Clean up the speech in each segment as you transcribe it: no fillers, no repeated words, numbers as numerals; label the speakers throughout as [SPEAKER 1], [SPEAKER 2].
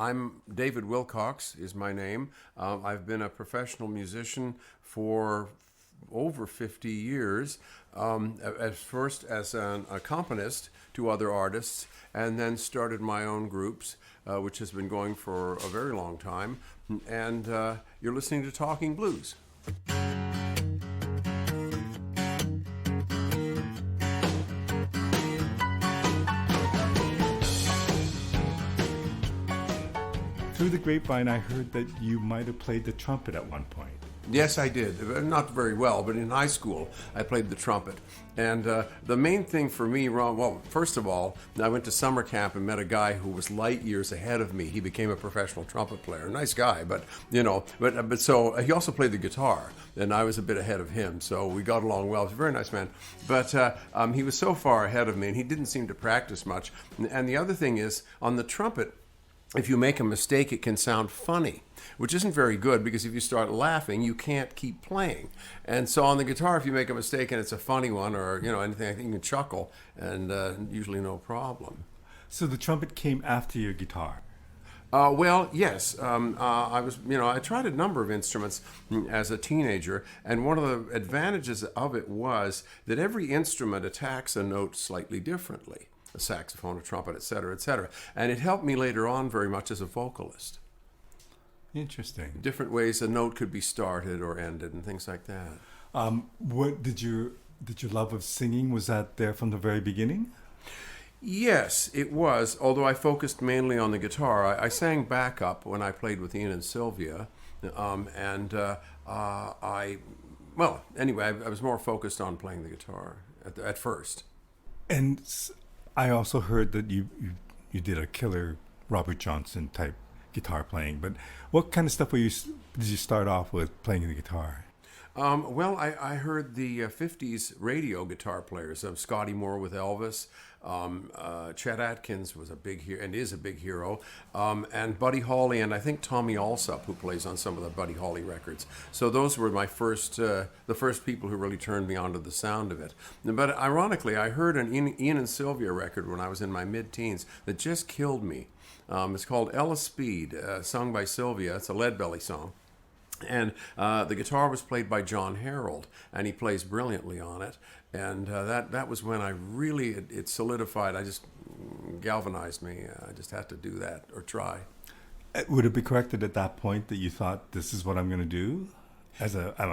[SPEAKER 1] I'm David Wilcox is my name. I've been a professional musician for over 50 years, at first as an accompanist to other artists, and then started my own groups, which has been going for a very long time. And you're listening to Talking Blues.
[SPEAKER 2] Through the grapevine, I heard that you might have played the trumpet at one point.
[SPEAKER 1] Yes, I did. Not very well, but in high school, I played the trumpet. And the main thing for me, well, first of all, I went to summer camp and met a guy who was light years ahead of me. He became a professional trumpet player. Nice guy, but so he also played the guitar, and I was a bit ahead of him. So we got along well. He was a very nice man. But he was so far ahead of me, and he didn't seem to practice much. And the other thing is, on the trumpet, if you make a mistake, it can sound funny, which isn't very good because if you start laughing, you can't keep playing. And so on the guitar, if you make a mistake and it's a funny one or anything, I think you can chuckle and usually no problem.
[SPEAKER 2] So the trumpet came after your guitar.
[SPEAKER 1] Well, yes. I tried a number of instruments as a teenager, and one of the advantages of it was that every instrument attacks a note slightly differently. A saxophone, a trumpet, et cetera, et cetera. And it helped me later on very much as a vocalist.
[SPEAKER 2] Interesting.
[SPEAKER 1] Different ways a note could be started or ended and things like that.
[SPEAKER 2] What did your love of singing, was that there from the very beginning?
[SPEAKER 1] Yes, it was, although I focused mainly on the guitar. I sang backup when I played with Ian and Sylvia. I was more focused on playing the guitar at first.
[SPEAKER 2] And I also heard that you did a killer Robert Johnson type guitar playing, but what kind of stuff did you start off with playing the guitar?
[SPEAKER 1] I heard the 50s radio guitar players, Scotty Moore with Elvis, Chet Atkins was a big hero and is a big hero, and Buddy Holly, and I think Tommy Alsop, who plays on some of the Buddy Holly records. So those were my the first people who really turned me onto the sound of it. But ironically, I heard an Ian and Sylvia record when I was in my mid-teens that just killed me. It's called Ella Speed, sung by Sylvia. It's a Leadbelly song. And the guitar was played by John Harold, and he plays brilliantly on it. And that was when I really, it solidified. I just galvanized me. I just had to do that or try.
[SPEAKER 2] Would it be correct that at that point that you thought, this is what I'm going to do? I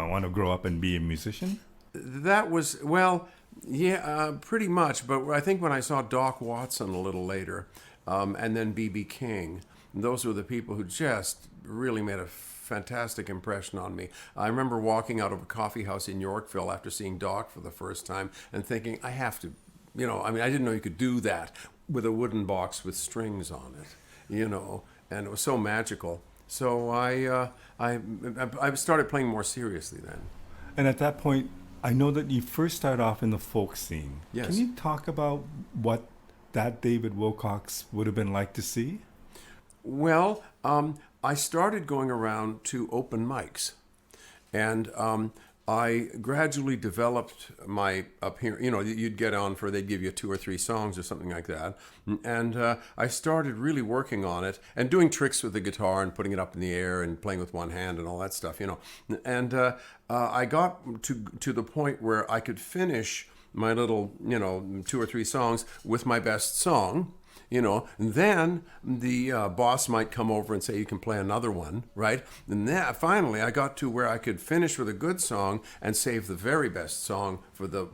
[SPEAKER 2] want to grow up and be a musician?
[SPEAKER 1] That was, well, yeah, pretty much. But I think when I saw Doc Watson a little later, and then B.B. King, those were the people who just really made a fantastic impression on me. I remember walking out of a coffee house in Yorkville after seeing Doc for the first time and thinking, I have to, I didn't know you could do that with a wooden box with strings on it, and it was so magical. So I started playing more seriously then.
[SPEAKER 2] And at that point, I know that you first started off in the folk scene.
[SPEAKER 1] Yes.
[SPEAKER 2] Can you talk about what that David Wilcox would have been like to see?
[SPEAKER 1] Well, I started going around to open mics, and I gradually developed my appearance. You'd get on they'd give you 2 or 3 songs or something like that, and I started really working on it and doing tricks with the guitar and putting it up in the air and playing with one hand and all that stuff, And I got to the point where I could finish my little, 2 or 3 songs with my best song. And then the boss might come over and say, you can play another one, right? And then finally I got to where I could finish with a good song and save the very best song for the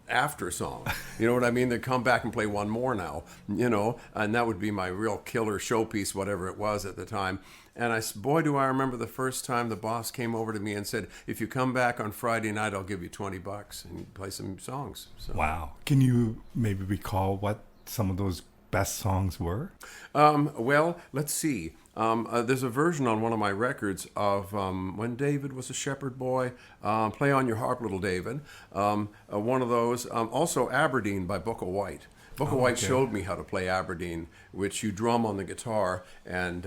[SPEAKER 1] after song. You know what I mean? They'd come back and play one more now, and that would be my real killer showpiece, whatever it was at the time. And boy, do I remember the first time the boss came over to me and said, if you come back on Friday night, I'll give you $20 and play some songs. So.
[SPEAKER 2] Wow. Can you maybe recall what some of those best songs were?
[SPEAKER 1] Well, let's see. There's a version on one of my records of When David Was a Shepherd Boy, Play on Your Harp, Little David. One of those. Also Aberdeen by Booker White. Booker White showed me how to play Aberdeen, which you drum on the guitar and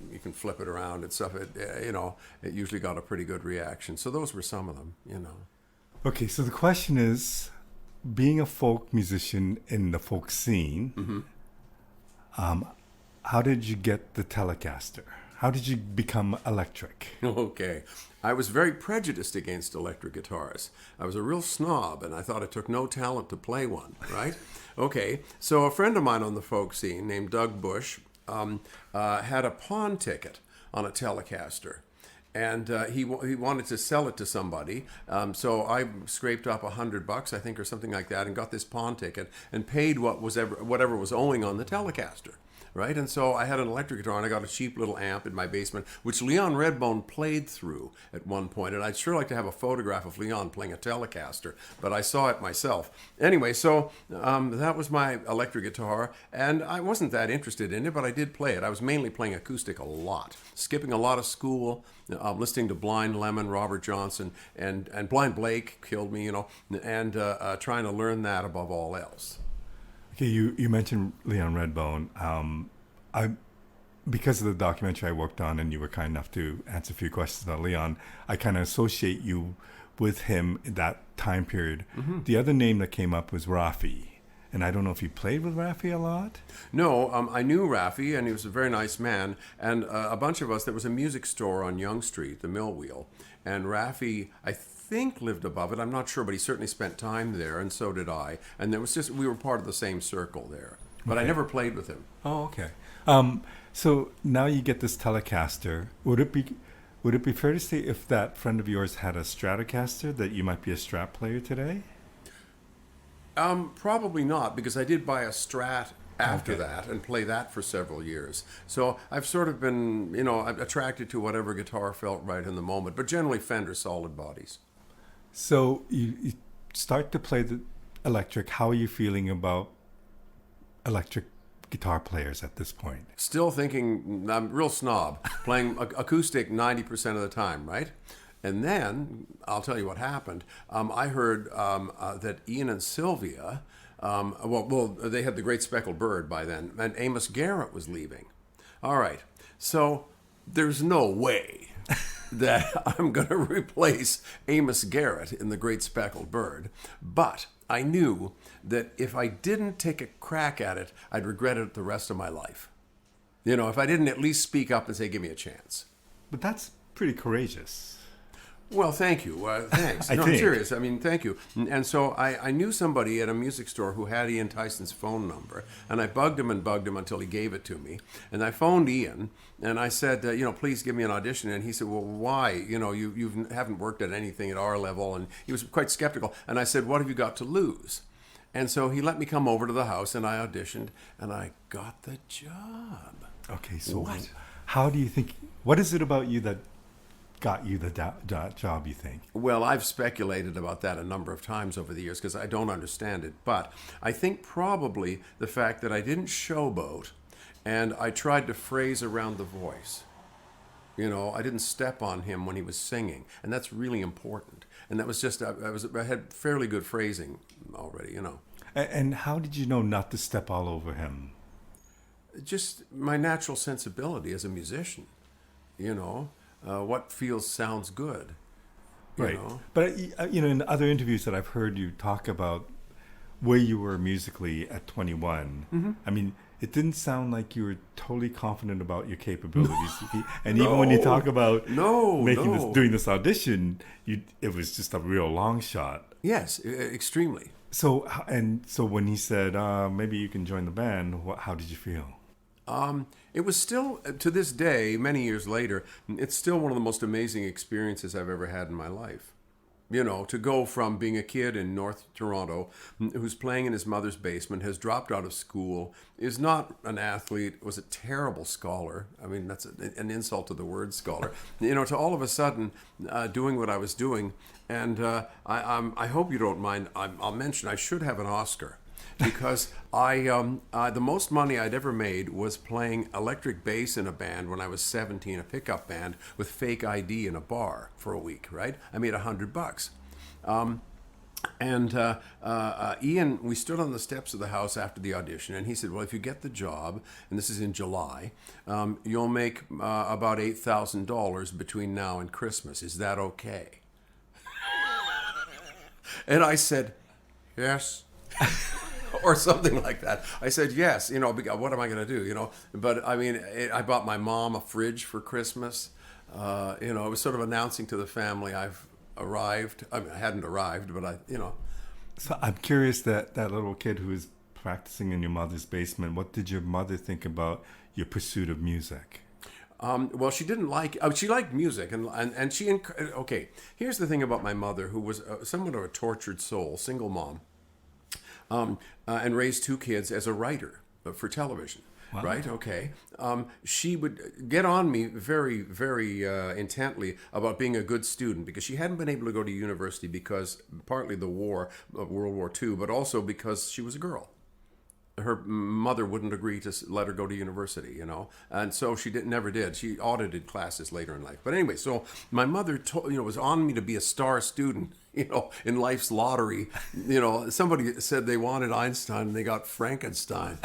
[SPEAKER 1] you can flip it around and stuff. It usually got a pretty good reaction. So those were some of them,
[SPEAKER 2] Okay, so the question is, being a folk musician in the folk scene, how did you get the Telecaster? How did you become electric?
[SPEAKER 1] Okay. I was very prejudiced against electric guitars. I was a real snob, and I thought it took no talent to play one, right? Okay, so a friend of mine on the folk scene named Doug Bush had a pawn ticket on a Telecaster. And he wanted to sell it to somebody, so I scraped up $100, I think, or something like that, and got this pawn ticket and paid whatever was owing on the Telecaster. Right, and so I had an electric guitar, and I got a cheap little amp in my basement, which Leon Redbone played through at one point, and I'd sure like to have a photograph of Leon playing a Telecaster, but I saw it myself. Anyway, so that was my electric guitar, and I wasn't that interested in it, but I did play it. I was mainly playing acoustic a lot, skipping a lot of school, listening to Blind Lemon, Robert Johnson, and Blind Blake killed me, and trying to learn that above all else.
[SPEAKER 2] Okay, you mentioned Leon Redbone. Because of the documentary I worked on, and you were kind enough to answer a few questions about Leon, I kind of associate you with him in that time period. Mm-hmm. The other name that came up was Rafi, and I don't know if you played with Rafi a lot?
[SPEAKER 1] No, I knew Rafi, and he was a very nice man, and a bunch of us, there was a music store on Yonge Street, the Mill Wheel, and Rafi, I think, lived above it. I'm not sure, but he certainly spent time there, and so did I. And we were part of the same circle there. But okay. I never played with him.
[SPEAKER 2] Oh, okay. So now you get this Telecaster. Would it be fair to say, if that friend of yours had a Stratocaster, that you might be a Strat player today?
[SPEAKER 1] Probably not, because I did buy a Strat after that and play that for several years. So I've sort of been, attracted to whatever guitar felt right in the moment, but generally Fender solid bodies.
[SPEAKER 2] So you start to play the electric. How are you feeling about electric guitar players at this point?
[SPEAKER 1] Still thinking I'm real snob, playing acoustic 90% of the time, right? And then I'll tell you what happened. I heard that Ian and Sylvia, they had the Great Speckled Bird by then, and Amos Garrett was leaving. All right, so there's no way that I'm going to replace Amos Garrett in the Great Speckled Bird, but I knew that if I didn't take a crack at it, I'd regret it the rest of my life. If I didn't at least speak up and say, give me a chance.
[SPEAKER 2] But that's pretty courageous.
[SPEAKER 1] Well, thank you. Thanks. I'm serious. Thank you. And so I knew somebody at a music store who had Ian Tyson's phone number, and I bugged him until he gave it to me. And I phoned Ian, and I said, please give me an audition. And he said, well, why? You haven't worked at anything at our level. And he was quite skeptical. And I said, what have you got to lose? And so he let me come over to the house, and I auditioned, and I got the job.
[SPEAKER 2] Okay, so how do you think, what is it about you that got you the job, you think?
[SPEAKER 1] Well, I've speculated about that a number of times over the years because I don't understand it. But I think probably the fact that I didn't showboat and I tried to phrase around the voice. I didn't step on him when he was singing, and that's really important. And that was just, I had fairly good phrasing already,
[SPEAKER 2] And how did you know not to step all over him?
[SPEAKER 1] Just my natural sensibility as a musician, what sounds good.
[SPEAKER 2] Right. But, in other interviews that I've heard you talk about where you were musically at 21, mm-hmm. It didn't sound like you were totally confident about your capabilities. And even when you talk about doing this audition, it was just a real long shot.
[SPEAKER 1] Yes, extremely.
[SPEAKER 2] So when he said, maybe you can join the band, how did you feel?
[SPEAKER 1] It was still, to this day, many years later, it's still one of the most amazing experiences I've ever had in my life. To go from being a kid in North Toronto who's playing in his mother's basement, has dropped out of school, is not an athlete, was a terrible scholar. That's an insult to the word scholar. To all of a sudden doing what I was doing. And I hope you don't mind, I'll mention I should have an Oscar. Because the most money I'd ever made was playing electric bass in a band when I was 17, a pickup band with fake ID in a bar for a week, right? I made $100. Ian, we stood on the steps of the house after the audition, and he said, well, if you get the job, and this is in July, you'll make about $8,000 between now and Christmas. Is that okay? And I said, yes. or something like that. I said yes, because what am I going to do, But I mean, I bought my mom a fridge for Christmas. It was sort of announcing to the family I've arrived. I mean, I hadn't arrived, but
[SPEAKER 2] So I'm curious that little kid who was practicing in your mother's basement, what did your mother think about your pursuit of music?
[SPEAKER 1] Well, she didn't like. She liked music, and she. Okay, here's the thing about my mother, who was somewhat of a tortured soul, single mom, and raised two kids as a writer for television. Wow. Right? Okay. She would get on me very, very intently about being a good student because she hadn't been able to go to university because partly the war, World War II, but also because she was a girl. Her mother wouldn't agree to let her go to university, and so she never did. She audited classes later in life. But anyway, so my mother was on me to be a star student, in life's lottery. Somebody said they wanted Einstein and they got Frankenstein,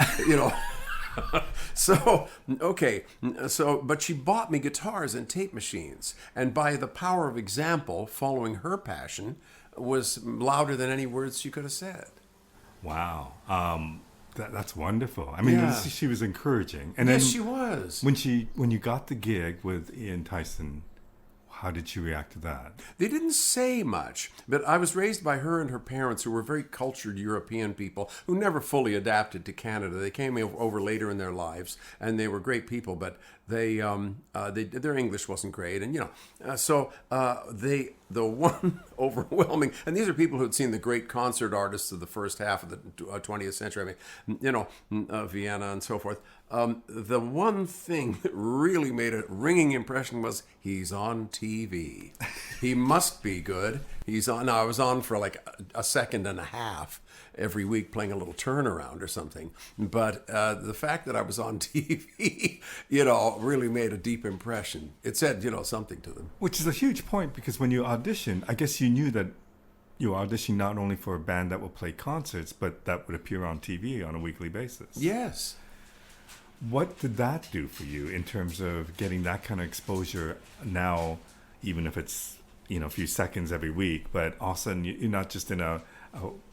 [SPEAKER 1] So, okay, but she bought me guitars and tape machines, and by the power of example, following her passion, was louder than any words she could have said.
[SPEAKER 2] Wow. That's wonderful. I mean, she was encouraging. And
[SPEAKER 1] yes,
[SPEAKER 2] then
[SPEAKER 1] she was.
[SPEAKER 2] When you got the gig with Ian Tyson, how did she react to that?
[SPEAKER 1] They didn't say much, but I was raised by her and her parents, who were very cultured European people who never fully adapted to Canada. They came over later in their lives, and they were great people, but their English wasn't great, and the one overwhelming, and these are people who had seen the great concert artists of the first half of the 20th century. I mean, Vienna and so forth. The one thing that really made a ringing impression was he's on TV. He must be good. He's on. Now I was on for like a second and a half every week playing a little turnaround or something. But the fact that I was on TV, really made a deep impression. It said, something to them.
[SPEAKER 2] Which is a huge point because when you auditioned, I guess you knew that you were auditioning not only for a band that would play concerts, but that would appear on TV on a weekly basis.
[SPEAKER 1] Yes.
[SPEAKER 2] What did that do for you in terms of getting that kind of exposure now, even if it's, a few seconds every week, but all of a sudden you're not just in a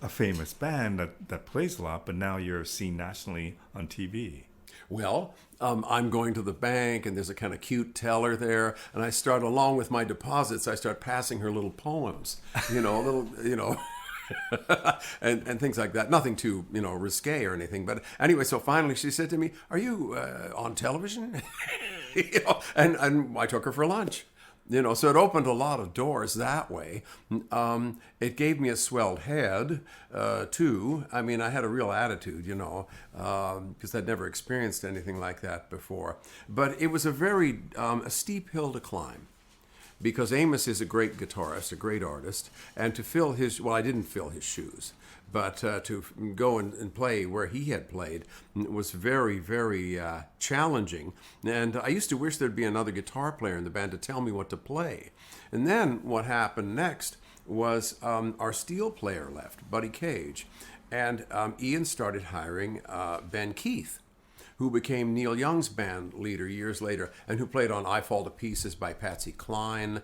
[SPEAKER 2] famous band that plays a lot, but now you're seen nationally on TV?
[SPEAKER 1] Well, I'm going to the bank, and there's a kind of cute teller there, and I start, along with my deposits, I start passing her little poems, and things like that. Nothing too, risque or anything. But anyway, so finally she said to me, "Are you on television?" and I took her for lunch. So it opened a lot of doors that way. It gave me a swelled head, too. I mean, I had a real attitude, because I'd never experienced anything like that before. But it was a very a steep hill to climb, because Amos is a great guitarist, a great artist, and to fill his, well, I didn't fill his shoes, but to go and play where he had played was very, very challenging. And I used to wish there'd be another guitar player in the band to tell me what to play. And then what happened next was our steel player left, Buddy Cage, and Ian started hiring Ben Keith, who became Neil Young's band leader years later, and who played on I Fall to Pieces by Patsy Cline,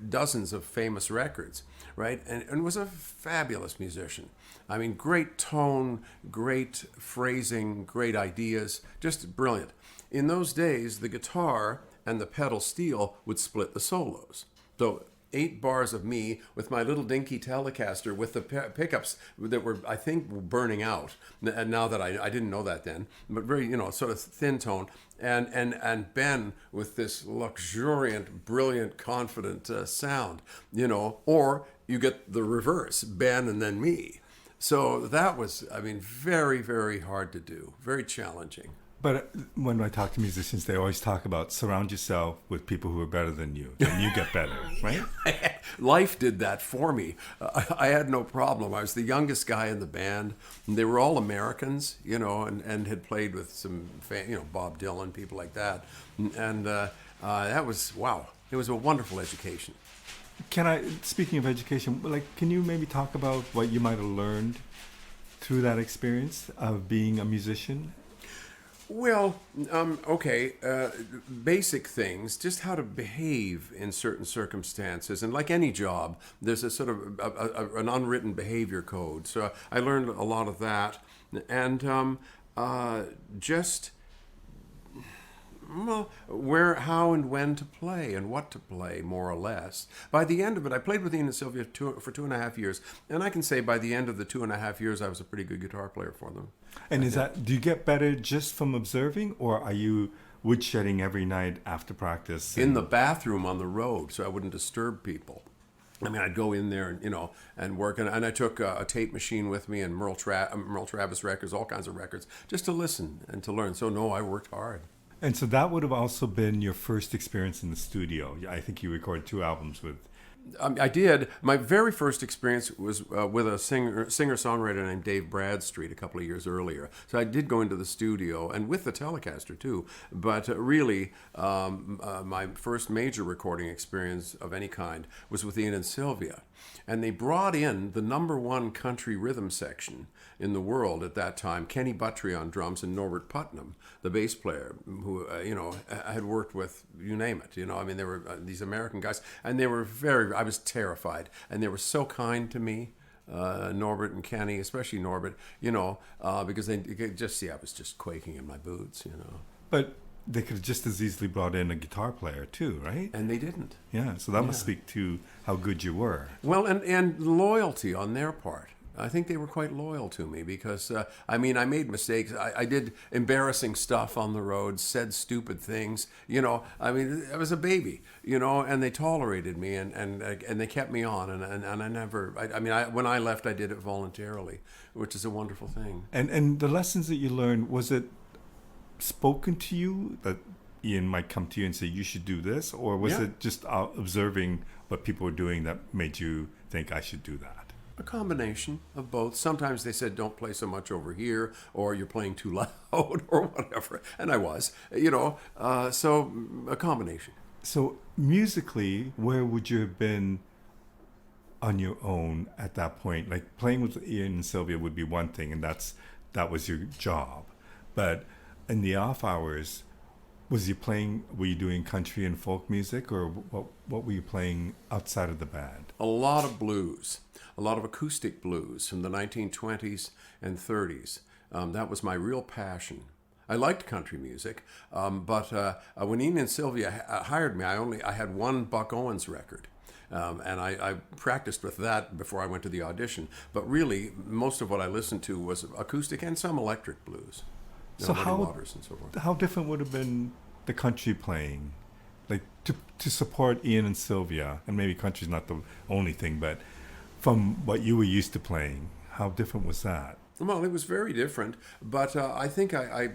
[SPEAKER 1] dozens of famous records, right? And was a fabulous musician. I mean, great tone, great phrasing, great ideas, just brilliant. In those days, the guitar and the pedal steel would split the solos. So 8 bars of me with my little dinky Telecaster with the pickups that were, I think, burning out. And now that I didn't know that then, but very, sort of thin tone. And Ben with this luxuriant, brilliant, confident sound, or you get the reverse, Ben and then me. So that was, very, very hard to do, very challenging.
[SPEAKER 2] But when I talk to musicians, they always talk about surround yourself with people who are better than you, and you get better, right?
[SPEAKER 1] Life did that for me. I had no problem. I was the youngest guy in the band. And they were all Americans, and had played with some, Bob Dylan, people like that. And that was, wow, it was a wonderful education.
[SPEAKER 2] Speaking of education, can you maybe talk about what you might have learned through that experience of being a musician?
[SPEAKER 1] Well, okay, basic things, just how to behave in certain circumstances. And like any job, there's a sort of an unwritten behavior code. So I learned a lot of that. And just, well, where, how, and when to play and what to play, more or less. By the end of it, I played with Ian and Sylvia for 2.5 years, and I can say by the end of the 2.5 years, I was a pretty good guitar player for them.
[SPEAKER 2] And do you get better just from observing, or are you woodshedding every night after practice?
[SPEAKER 1] In the bathroom on the road, so I wouldn't disturb people. I mean, I'd go in there and, and work, and I took a tape machine with me and Merle Travis records, all kinds of records, just to listen and to learn. So no, I worked hard.
[SPEAKER 2] And so that would have also been your first experience in the studio. I think you recorded 2 albums with.
[SPEAKER 1] I did. My very first experience was with a singer-songwriter named Dave Bradstreet a couple of years earlier. So I did go into the studio, and with the Telecaster too. But really, my first major recording experience of any kind was with Ian and Sylvia. And they brought in the #1 country rhythm section in the world at that time, Kenny Buttry on drums and Norbert Putnam, the bass player, who, had worked with, you name it. I mean, they were these American guys, and they were I was terrified, and they were so kind to me, Norbert and Kenny, especially Norbert, because they could just see I was just quaking in my boots,
[SPEAKER 2] But they could have just as easily brought in a guitar player too, right?
[SPEAKER 1] And they didn't.
[SPEAKER 2] Yeah, so that must speak to how good you were.
[SPEAKER 1] Well, and loyalty on their part. I think they were quite loyal to me because, I made mistakes. I did embarrassing stuff on the road, said stupid things. I was a baby, and they tolerated me and they kept me on. And I never, when I left, I did it voluntarily, which is a wonderful thing.
[SPEAKER 2] And the lessons that you learned, was it spoken to you that Ian might come to you and say, you should do this? Or was it just observing what people were doing that made you think I should do that?
[SPEAKER 1] A combination of both. Sometimes they said, don't play so much over here, or you're playing too loud, or whatever. And I was, so a combination.
[SPEAKER 2] So musically, where would you have been on your own at that point? Like playing with Ian and Sylvia would be one thing, and that was your job. But in the off hours, were you doing country and folk music, or what were you playing outside of the band?
[SPEAKER 1] A lot of blues, a lot of acoustic blues from the 1920s and 30s. That was my real passion. I liked country music, but when Ian and Sylvia hired me, I had one Buck Owens record. And I practiced with that before I went to the audition. But really, most of what I listened to was acoustic and some electric blues.
[SPEAKER 2] So
[SPEAKER 1] Waters and so forth.
[SPEAKER 2] how different would have been the country playing, like to support Ian and Sylvia, and maybe country's not the only thing, but from what you were used to playing, how different was that?
[SPEAKER 1] Well, it was very different, but I think I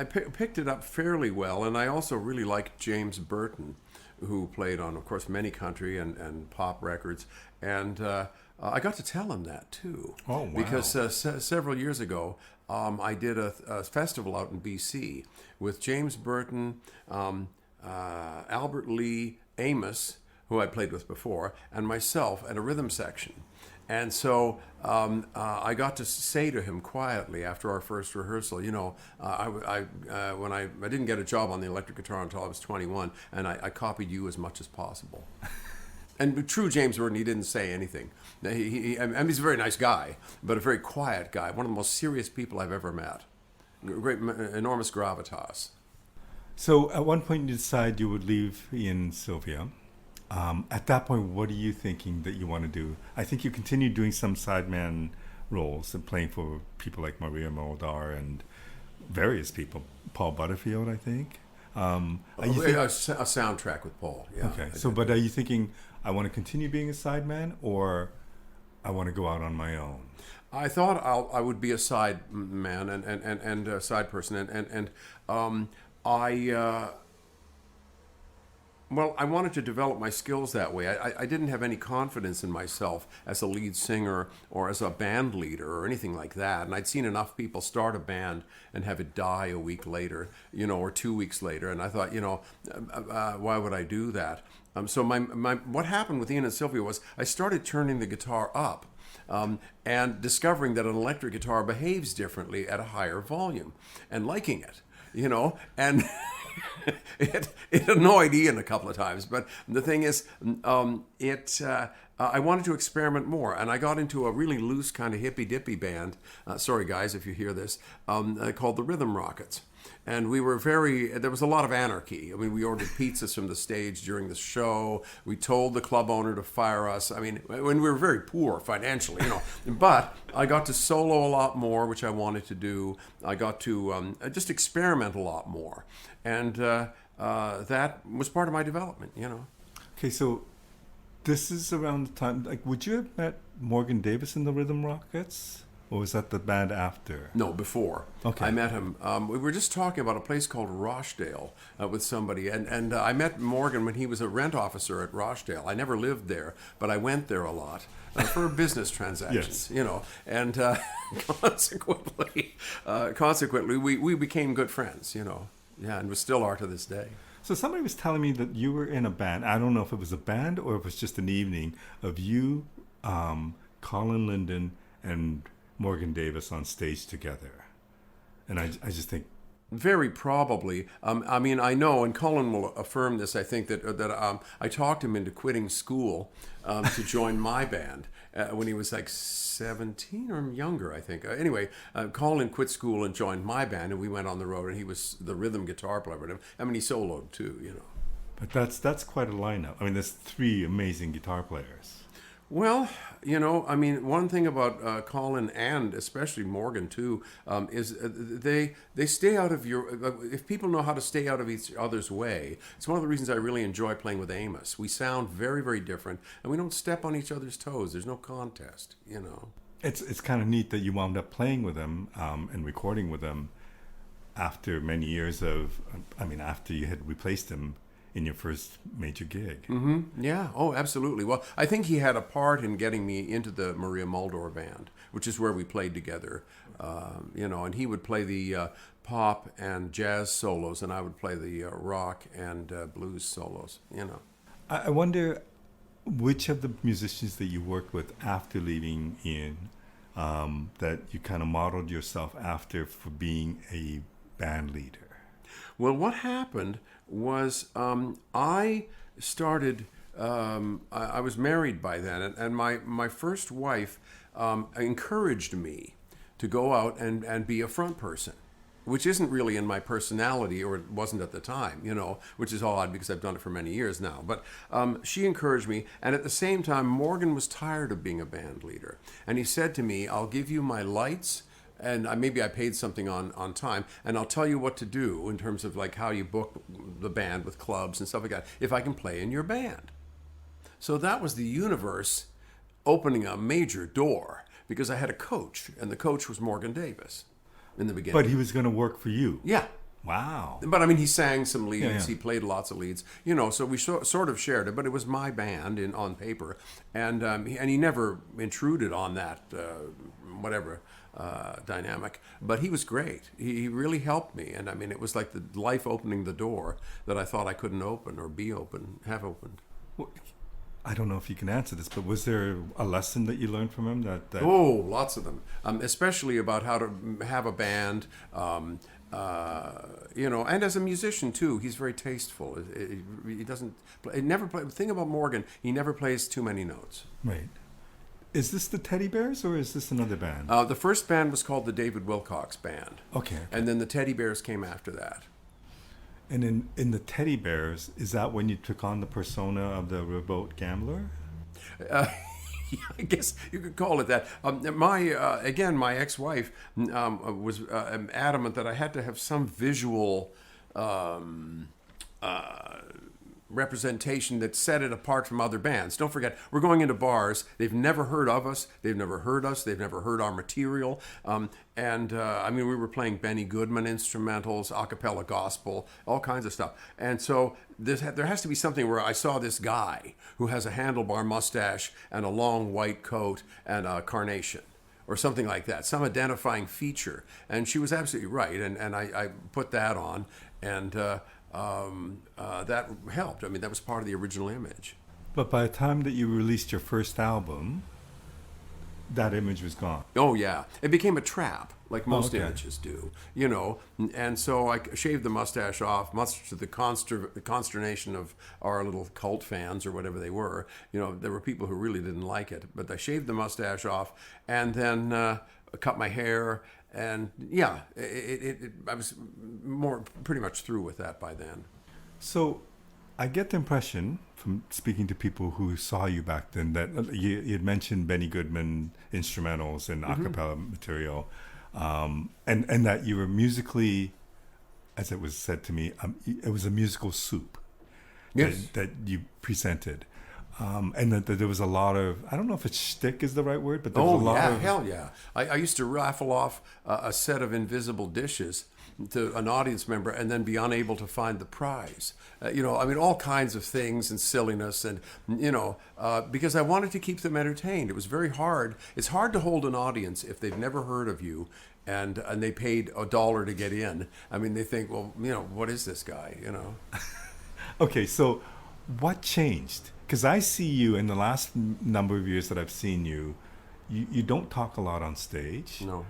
[SPEAKER 1] picked it up fairly well, and I also really liked James Burton, who played on, of course, many country and pop records, and I got to tell him that too.
[SPEAKER 2] Oh, wow.
[SPEAKER 1] Because several years ago, I did a festival out in BC with James Burton, Albert Lee, Amos, who I played with before, and myself, and a rhythm section. And so I got to say to him quietly after our first rehearsal, when I didn't get a job on the electric guitar until I was 21, and I copied you as much as possible. And true James Burton, he didn't say anything. He's a very nice guy, but a very quiet guy, one of the most serious people I've ever met. Great, enormous gravitas.
[SPEAKER 2] So at one point you decide you would leave Ian and Sylvia. At that point, what are you thinking that you want to do? I think you continued doing some sideman roles and playing for people like Maria Muldaur and various people. Paul Butterfield, I think.
[SPEAKER 1] A soundtrack with Paul. Yeah.
[SPEAKER 2] Okay. So, but are you thinking, I want to continue being a sideman, or I want to go out on my own?
[SPEAKER 1] I thought I would be a side man and a side person, and I wanted to develop my skills that way. I didn't have any confidence in myself as a lead singer or as a band leader or anything like that. And I'd seen enough people start a band and have it die a week later, or 2 weeks later. And I thought, why would I do that? So what happened with Ian and Sylvia was I started turning the guitar up. And discovering that an electric guitar behaves differently at a higher volume and liking it. and it annoyed Ian a couple of times. But the thing is, I wanted to experiment more, and I got into a really loose kind of hippy-dippy band. Sorry, guys, if you hear this, called the Rhythm Rockets. And there was a lot of anarchy. I mean, we ordered pizzas from the stage during the show. We told the club owner to fire us. I mean, when we were very poor financially, But I got to solo a lot more, which I wanted to do. I got to just experiment a lot more. And that was part of my development,
[SPEAKER 2] Okay, so this is around the time, like, would you have met Morgan Davis in the Rhythm Rockets? Or was that the band after?
[SPEAKER 1] No, before.
[SPEAKER 2] Okay.
[SPEAKER 1] I met him. We were just talking about a place called Rochdale with somebody. And I met Morgan when he was a rent officer at Rochdale. I never lived there, but I went there a lot for business transactions,
[SPEAKER 2] Yes.
[SPEAKER 1] And consequently, we became good friends, Yeah, and we still are to this day.
[SPEAKER 2] So somebody was telling me that you were in a band. I don't know if it was a band or if it was just an evening of you, Colin Linden, and Morgan Davis on stage together. And I just think...
[SPEAKER 1] Very probably. I mean, I know, and Colin will affirm this, I think, that I talked him into quitting school to join my band when he was like 17 or younger, I think. Anyway, Colin quit school and joined my band, and we went on the road, and he was the rhythm guitar player. I mean, he soloed too,
[SPEAKER 2] But that's quite a lineup. I mean, there's 3 amazing guitar players.
[SPEAKER 1] Well, I mean, one thing about Colin and especially Morgan too is they stay out of your. If people know how to stay out of each other's way, it's one of the reasons I really enjoy playing with Amos. We sound very, very different, and we don't step on each other's toes. There's no contest,
[SPEAKER 2] It's kind of neat that you wound up playing with them and recording with them after many years of. After you had replaced them in your first major gig.
[SPEAKER 1] Mm-hmm. Yeah. Oh, absolutely. Well, I think he had a part in getting me into the Maria Muldaur band, which is where we played together. And he would play the pop and jazz solos, and I would play the rock and blues solos.
[SPEAKER 2] I wonder which of the musicians that you worked with after leaving Ian that you kind of modeled yourself after for being a band leader.
[SPEAKER 1] Well, what happened was I started. I was married by then, and my first wife encouraged me to go out and be a front person, which isn't really in my personality, or it wasn't at the time, which is odd because I've done it for many years now. But she encouraged me, and at the same time, Morgan was tired of being a band leader, and he said to me, "I'll give you my lights." And maybe I paid something on time, and I'll tell you what to do in terms of like how you book the band with clubs and stuff like that, if I can play in your band. So that was the universe opening a major door, because I had a coach, and the coach was Morgan Davis in the beginning.
[SPEAKER 2] But he was going to work for you.
[SPEAKER 1] Yeah.
[SPEAKER 2] Wow.
[SPEAKER 1] But I mean, he sang some leads.
[SPEAKER 2] Yeah.
[SPEAKER 1] He played lots of leads. So we sort of shared it, but it was my band on paper, and he never intruded on that dynamic. But he was great. He really helped me, and I mean, it was like the life opening the door that I thought I couldn't open or have opened.
[SPEAKER 2] Well, I don't know if you can answer this, but was there a lesson that you learned from him? That...
[SPEAKER 1] Oh, lots of them, especially about how to have a band. And as a musician too, he's very tasteful. He doesn't. The thing about Morgan, he never plays too many notes.
[SPEAKER 2] Right. Is this the Teddy Bears or is this another band?
[SPEAKER 1] The first band was called the David Wilcox Band.
[SPEAKER 2] Okay.
[SPEAKER 1] And then the Teddy Bears came after that.
[SPEAKER 2] And in the Teddy Bears, is that when you took on the persona of the remote gambler?
[SPEAKER 1] I guess you could call it that. My ex-wife was adamant that I had to have some visual representation that set it apart from other bands. Don't forget, we're going into bars. They've never heard of us. They've never heard us. They've never heard our material. We were playing Benny Goodman instrumentals, a cappella gospel, all kinds of stuff. And so there has to be something where I saw this guy who has a handlebar mustache and a long white coat and a carnation, or something like that, some identifying feature. And she was absolutely right. And I put that on, and that helped. I mean, that was part of the original image.
[SPEAKER 2] But by the time that you released your first album, that image was gone.
[SPEAKER 1] Oh yeah, it became a trap, like most
[SPEAKER 2] okay.
[SPEAKER 1] images do, you know. And so I shaved the mustache off, much to the consternation of our little cult fans or whatever they were. You know, there were people who really didn't like it, but I shaved the mustache off, and then cut my hair, and yeah, I was pretty much through with that by then.
[SPEAKER 2] So I get the impression from speaking to people who saw you back then that you had mentioned Benny Goodman instrumentals and a cappella material, and that you were musically, as it was said to me, it was a musical soup
[SPEAKER 1] Yes.
[SPEAKER 2] that you presented. And that there was a lot of, I don't know if it's shtick is the right word, but there was a lot
[SPEAKER 1] yeah,
[SPEAKER 2] of...
[SPEAKER 1] hell yeah. I used to raffle off a set of invisible dishes to an audience member and then be unable to find the prize. You know, I mean, all kinds of things and silliness and, you know, because I wanted to keep them entertained. It was very hard. It's hard to hold an audience if they've never heard of you and they paid $1 to get in. I mean, they think, well, you know, what is this guy, you know?
[SPEAKER 2] Okay, so what changed? Because I see you in the last number of years that I've seen you, you don't talk a lot on stage.
[SPEAKER 1] No.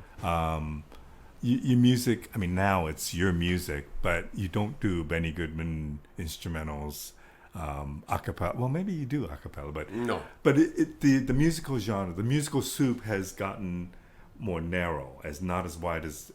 [SPEAKER 2] Your music, I mean, now it's your music, but you don't do Benny Goodman instrumentals, a cappella. Well, maybe you do a cappella, but
[SPEAKER 1] No.
[SPEAKER 2] But the musical genre, the musical soup has gotten more narrow, as not as wide as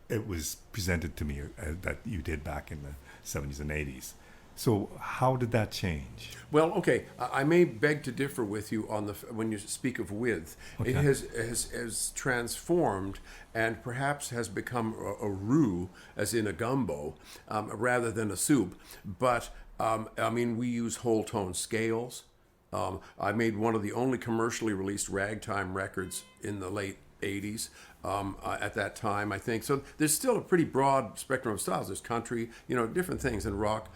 [SPEAKER 2] it was presented to me that you did back in the 70s and 80s. So how did that change?
[SPEAKER 1] Well, okay, I may beg to differ with you on when you speak of width.
[SPEAKER 2] Okay.
[SPEAKER 1] It has transformed and perhaps has become a roux, as in a gumbo, rather than a soup. But I mean, we use whole tone scales. I made one of the only commercially released ragtime records in the late 80s at that time, I think. So there's still a pretty broad spectrum of styles. There's country, you know, different things, and rock.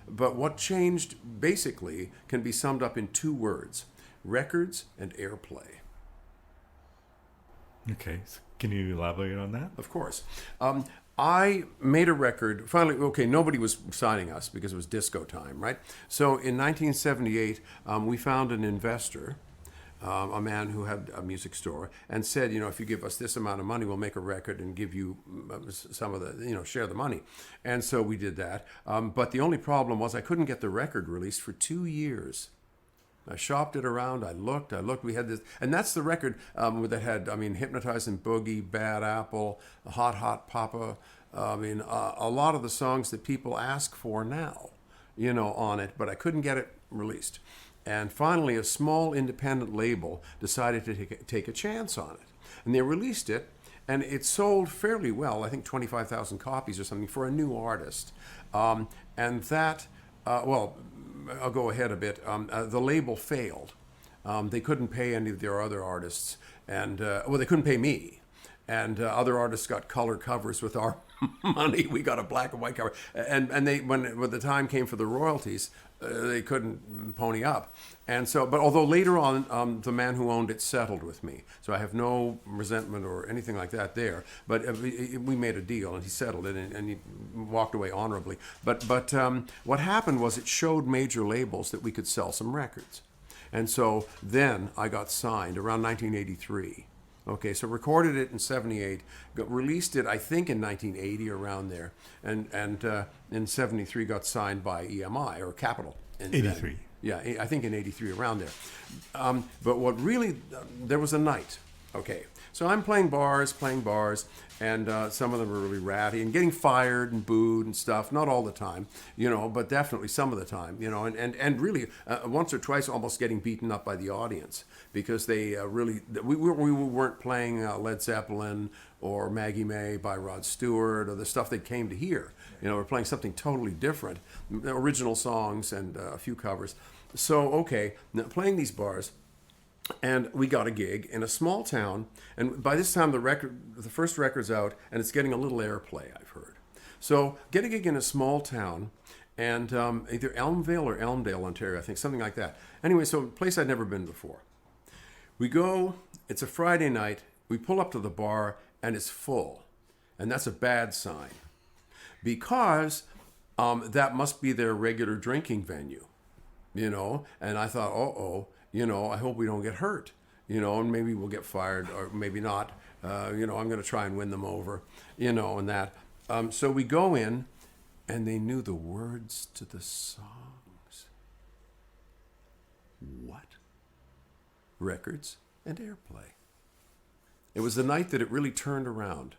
[SPEAKER 1] But what changed basically can be summed up in two words: records and airplay.
[SPEAKER 2] Okay, so can you elaborate on that?
[SPEAKER 1] Of course. I made a record. Finally, okay, nobody was signing us because it was disco time, right? So in 1978, we found an investor, a man who had a music store, and said, you know, if you give us this amount of money, we'll make a record and give you some of the, you know, share the money. And so we did that. But the only problem was I couldn't get the record released for 2 years. I shopped it around. I looked. We had this, and that's the record that had, I mean, Hypnotizing Boogie, Bad Apple, Hot Hot Papa. I mean, a lot of the songs that people ask for now, you know, on it. But I couldn't get it released. And finally, a small independent label decided to take a chance on it, and they released it, and it sold fairly well. I think 25,000 copies or something for a new artist, and that, well. I'll go ahead a bit. The label failed. They couldn't pay any of their other artists, and well, they couldn't pay me. And other artists got color covers with our money. We got a black and white cover. And they when the time came for the royalties, they couldn't pony up. And so, but although later on, the man who owned it settled with me, so I have no resentment or anything like that there. But we made a deal, and he settled it, and he walked away honorably. But what happened was it showed major labels that we could sell some records, and so then I got signed around 1983. Okay, so recorded it in 78, released it I think in 1980 around there, and in 73 got signed by EMI or Capitol.
[SPEAKER 2] 83.
[SPEAKER 1] Yeah, I think in 83 around there. But what really, there was a night. Okay, so I'm playing bars, and some of them were really ratty and getting fired and booed and stuff. Not all the time, you know, but definitely some of the time, you know, and really once or twice almost getting beaten up by the audience because they really, we weren't playing Led Zeppelin or Maggie May by Rod Stewart or the stuff they came to hear. You know, we're playing something totally different, original songs and a few covers. So, okay, now playing these bars. And we got a gig in a small town, and by this time the first record's out, and it's getting a little airplay, I've heard. So get a gig in a small town, and either Elmvale or Elmdale, Ontario, I think, something like that. Anyway, so a place I'd never been before. We go, it's a Friday night, we pull up to the bar, and it's full. And that's a bad sign, because that must be their regular drinking venue, you know? And I thought, you know, I hope we don't get hurt, and maybe we'll get fired or maybe not. I'm going to try and win them over, and that. So we go in, and they knew the words to the songs. What? Records and airplay. It was the night that it really turned around.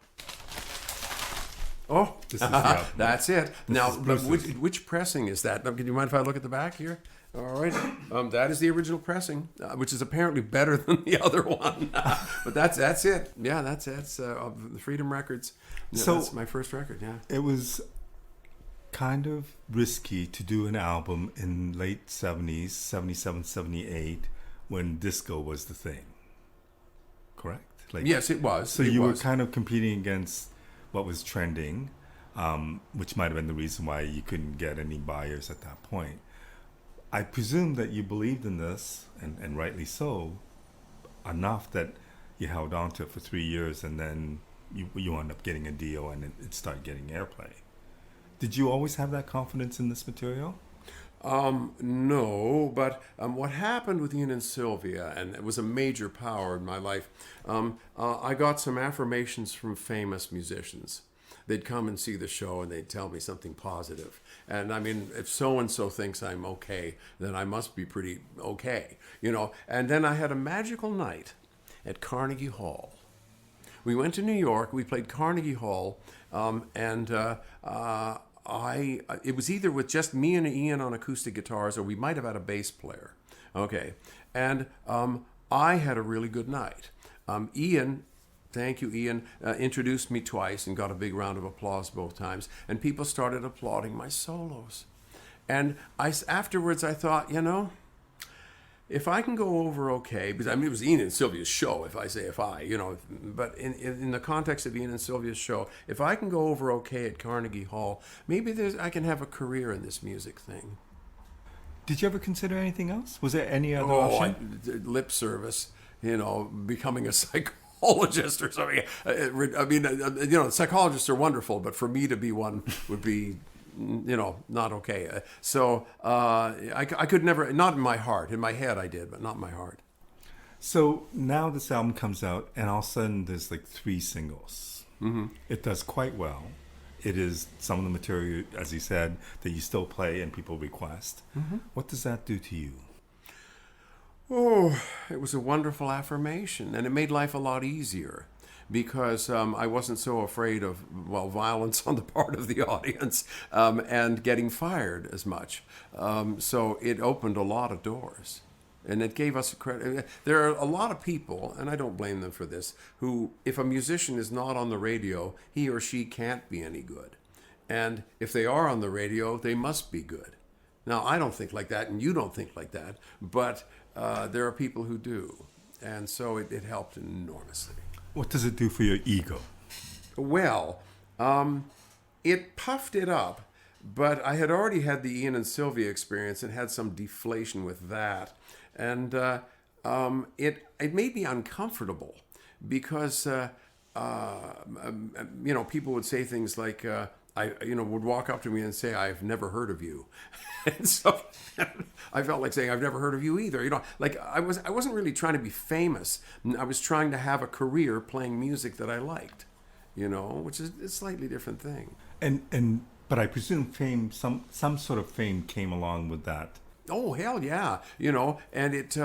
[SPEAKER 1] Oh,
[SPEAKER 2] This is the album.
[SPEAKER 1] that's it. Now,
[SPEAKER 2] is
[SPEAKER 1] which pressing is that? Do you mind if I look at the back here? All right. That is the original pressing, which is apparently better than the other one. But that's it. Yeah, that's the Freedom Records. Yeah,
[SPEAKER 2] So-
[SPEAKER 1] that's my first record. Yeah.
[SPEAKER 2] It was kind of risky to do an album in late 70s, 77, 78, when disco was the thing. Correct?
[SPEAKER 1] Yes, it was.
[SPEAKER 2] So
[SPEAKER 1] It
[SPEAKER 2] you
[SPEAKER 1] was.
[SPEAKER 2] were kind of competing against what was trending, which might have been the reason why you couldn't get any buyers at that point. I presume that you believed in this, and rightly so, enough that you held on to it for 3 years, and then you wound up getting a deal, and it started getting airplay. Did you always have that confidence in this material?
[SPEAKER 1] No, but what happened with Ian and Sylvia, and it was a major power in my life, I got some affirmations from famous musicians. They'd come and see the show and they'd tell me something positive. And I mean, if so-and-so thinks I'm okay, then I must be pretty okay, And then I had a magical night at Carnegie Hall. We went to New York, we played Carnegie Hall, and it was either with just me and Ian on acoustic guitars, or we might have had a bass player. Okay. And I had a really good night. Ian, thank you, Ian, introduced me twice and got a big round of applause both times. And people started applauding my solos. And afterwards I thought, if I can go over okay, because it was Ian and Sylvia's show, but in the context of Ian and Sylvia's show, if I can go over okay at Carnegie Hall, maybe I can have a career in this music thing.
[SPEAKER 2] Did you ever consider anything else? Was there any other option?
[SPEAKER 1] Lip service, becoming a psychologist or something. Psychologists are wonderful, but for me to be one would be not okay. I could never, not in my heart. In my head I did, but not in my heart.
[SPEAKER 2] So now this album comes out, and all of a sudden there's 3 singles. Mm-hmm. It does quite well. It is some of the material, as you said, that you still play and people request. Mm-hmm. What does that do to you?
[SPEAKER 1] Oh, it was a wonderful affirmation, and it made life a lot easier. Because I wasn't so afraid of, violence on the part of the audience and getting fired as much. So it opened a lot of doors. And it gave us credit. There are a lot of people, and I don't blame them for this, who, if a musician is not on the radio, he or she can't be any good. And if they are on the radio, they must be good. Now, I don't think like that, and you don't think like that, but there are people who do. And so it helped enormously.
[SPEAKER 2] What does it do for your ego?
[SPEAKER 1] Well, it puffed it up, but I had already had the Ian and Sylvia experience and had some deflation with that. And it made me uncomfortable because, people would say things like, would walk up to me and say, "I've never heard of you." And so I felt like saying, "I've never heard of you either." I wasn't really trying to be famous. I was trying to have a career playing music that I liked, which is a slightly different thing.
[SPEAKER 2] But I presume fame, some sort of fame came along with that.
[SPEAKER 1] Oh, hell yeah. And it,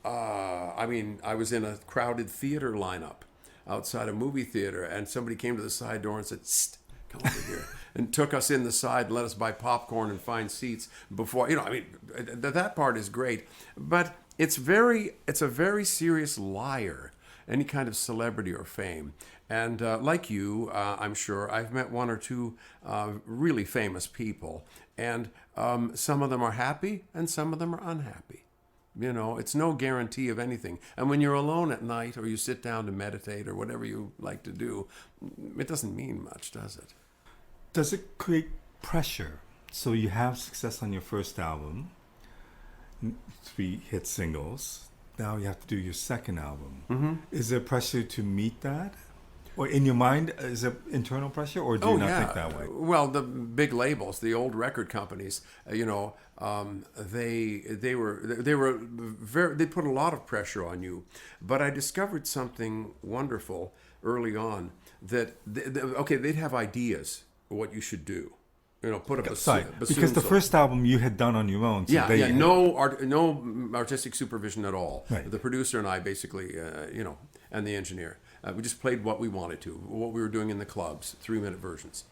[SPEAKER 1] I was in a crowded theater lineup outside a movie theater, and somebody came to the side door and said, "Sst, come over here," and took us in the side and let us buy popcorn and find seats before, that part is great. But it's a very serious liar, any kind of celebrity or fame. And like you, I'm sure, I've met 1 or 2 really famous people. And some of them are happy and some of them are unhappy. It's no guarantee of anything. And when you're alone at night or you sit down to meditate or whatever you like to do, it doesn't mean much, does it?
[SPEAKER 2] Does it create pressure? So you have success on your first album, 3 hit singles. Now you have to do your second album. Mm-hmm. Is there pressure to meet that? Or in your mind, is it internal pressure, or do you not think that way?
[SPEAKER 1] Well, the big labels, the old record companies, they put a lot of pressure on you. But I discovered something wonderful early on that they'd have ideas of what you should do. Put up a bassoon
[SPEAKER 2] because the first album you had done on your own. So
[SPEAKER 1] no artistic supervision at all.
[SPEAKER 2] Right.
[SPEAKER 1] The producer and I basically, and the engineer. We just played what we wanted to, what we were doing in the clubs, 3-minute versions.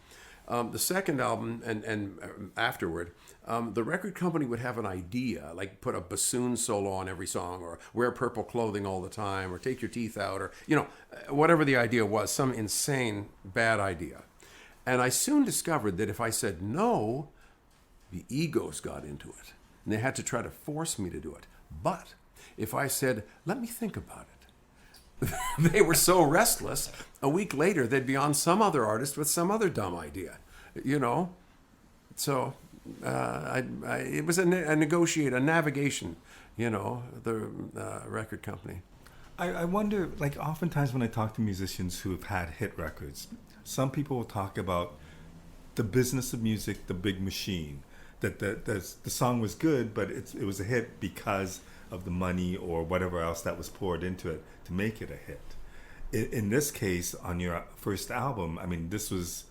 [SPEAKER 1] The second album and afterward, the record company would have an idea, like put a bassoon solo on every song, or wear purple clothing all the time, or take your teeth out, or, whatever the idea was, some insane bad idea. And I soon discovered that if I said no, the egos got into it. And they had to try to force me to do it. But if I said, let me think about it, they were so restless, a week later they'd be on some other artist with some other dumb idea, So it was a navigation, the record company.
[SPEAKER 2] I wonder, like, oftentimes when I talk to musicians who have had hit records, some people will talk about the business of music, the big machine, that the song was good, but it was a hit because of the money or whatever else that was poured into it to make it a hit. In this case, on your first album, this was,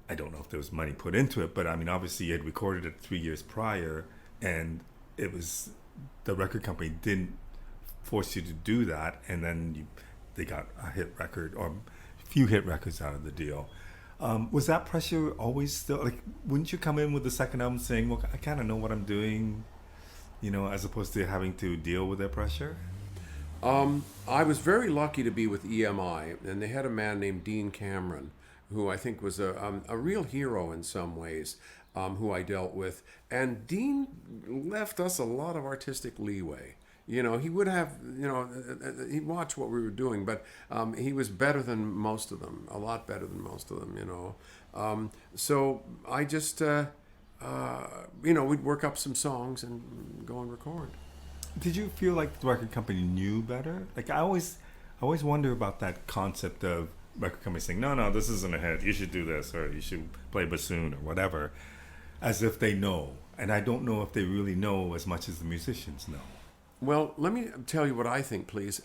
[SPEAKER 2] I don't know if there was money put into it, but obviously you had recorded it 3 years prior, and it was, the record company didn't force you to do that, and then they got a hit record or a few hit records out of the deal. Was that pressure always still, like, wouldn't you come in with the second album saying, well, I kind of know what I'm doing, as opposed to having to deal with that pressure?
[SPEAKER 1] I was very lucky to be with EMI, and they had a man named Dean Cameron, who I think was a real hero in some ways, who I dealt with. And Dean left us a lot of artistic leeway. He would have, he'd watch what we were doing, but he was better than most of them, a lot better than most of them, So I just, we'd work up some songs and go and record.
[SPEAKER 2] Did you feel like the record company knew better? Like, I always wonder about that concept of record company saying, no, this isn't a hit, you should do this, or you should play bassoon or whatever, as if they know. And I don't know if they really know as much as the musicians know.
[SPEAKER 1] Well, let me tell you what I think, please,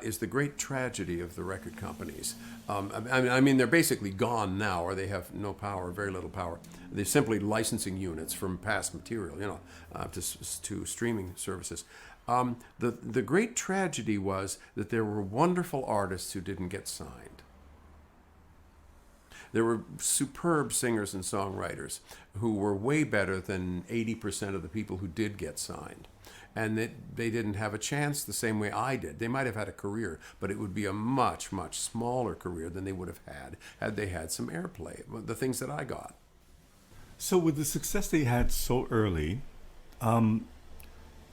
[SPEAKER 1] is the great tragedy of the record companies. They're basically gone now, or they have no power, very little power. They're simply licensing units from past material, to streaming services. The great tragedy was that there were wonderful artists who didn't get signed. There were superb singers and songwriters who were way better than 80% of the people who did get signed. And they didn't have a chance the same way I did. They might have had a career, but it would be a much, much smaller career than they would have had they had some airplay, the things that I got.
[SPEAKER 2] So with the success they had so early, do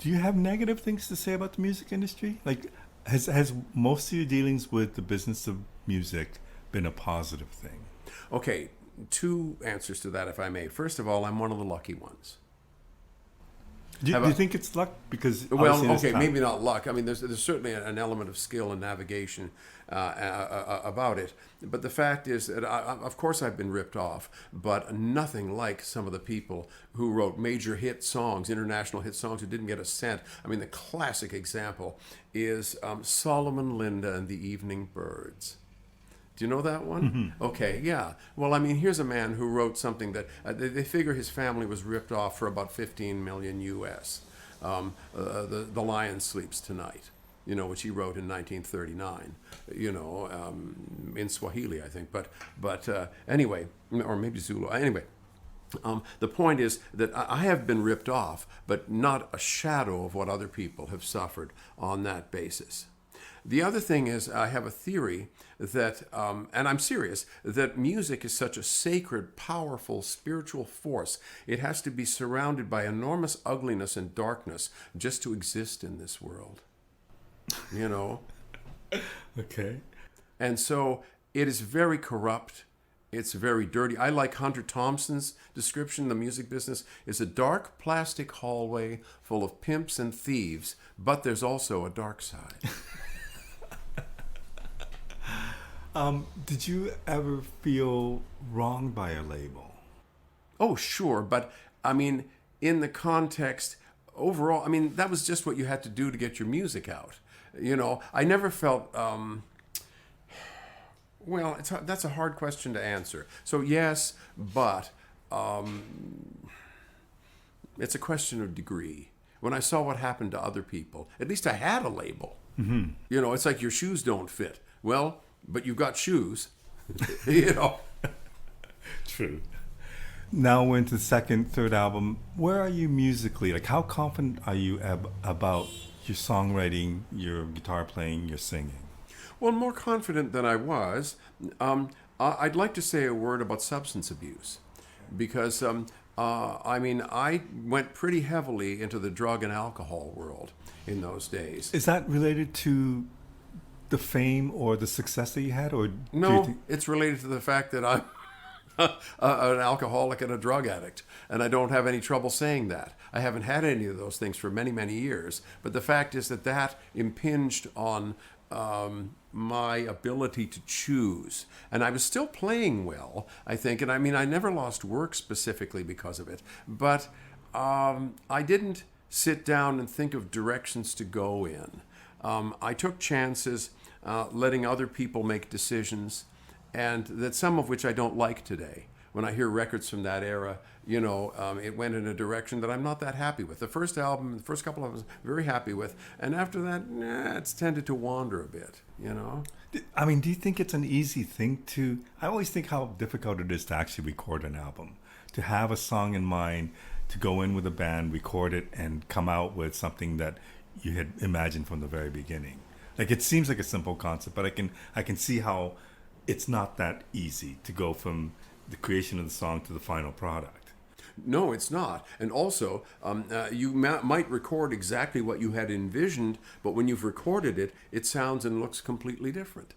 [SPEAKER 2] you have negative things to say about the music industry? Like, has most of your dealings with the business of music been a positive thing?
[SPEAKER 1] Okay, 2 answers to that, if I may. First of all, I'm one of the lucky ones.
[SPEAKER 2] Do you think it's luck? Because
[SPEAKER 1] maybe not luck. There's certainly an element of skill and navigation about it. But the fact is that, of course, I've been ripped off, but nothing like some of the people who wrote major hit songs, international hit songs, who didn't get a cent. The classic example is Solomon Linda and the Evening Birds. Do you know that one?
[SPEAKER 2] Mm-hmm.
[SPEAKER 1] Okay, yeah. Well, here's a man who wrote something that they figure his family was ripped off for about $15 million US. The Lion Sleeps Tonight, which he wrote in 1939, in Swahili, I think. But anyway, or maybe Zulu. Anyway, the point is that I have been ripped off, but not a shadow of what other people have suffered on that basis. The other thing is, I have a theory that, and I'm serious, that music is such a sacred, powerful, spiritual force. It has to be surrounded by enormous ugliness and darkness just to exist in this world.
[SPEAKER 2] Okay.
[SPEAKER 1] And so it is very corrupt. It's very dirty. I like Hunter Thompson's description. The music business is a dark plastic hallway full of pimps and thieves, but there's also a dark side.
[SPEAKER 2] Did you ever feel wronged by a label?
[SPEAKER 1] Oh, sure, but I mean, in the context overall, I mean, that was just what you had to do to get your music out. I never felt. Well, that's a hard question to answer. So yes, but it's a question of degree. When I saw what happened to other people, at least I had a label. Mm-hmm. It's like your shoes don't fit. Well, but you've got shoes.
[SPEAKER 2] True. Now we're into the second, third album. Where are you musically? Like, how confident are you about your songwriting, your guitar playing, your singing?
[SPEAKER 1] Well, more confident than I was. I'd like to say a word about substance abuse, because I went pretty heavily into the drug and alcohol world in those days.
[SPEAKER 2] Is that related to the fame or the success that you had, or
[SPEAKER 1] no? It's related to the fact that I'm an alcoholic and a drug addict, and I don't have any trouble saying that. I haven't had any of those things for many, many years, but the fact is that impinged on my ability to choose. And I was still playing well, I think, and I mean, I never lost work specifically because of it, but I didn't sit down and think of directions to go in. I took chances, letting other people make decisions, and that some of which I don't like today. When I hear records from that era, it went in a direction that I'm not that happy with. The first album, the first couple of them, I'm very happy with, and after that, it's tended to wander a bit.
[SPEAKER 2] I mean, do you think it's an easy thing to? I always think how difficult it is to actually record an album, to have a song in mind, to go in with a band, record it, and come out with something that you had imagined from the very beginning. Like, it seems like a simple concept, but I can see how it's not that easy to go from the creation of the song to the final product.
[SPEAKER 1] No, it's not. And also, you might record exactly what you had envisioned, but when you've recorded it, it sounds and looks completely different.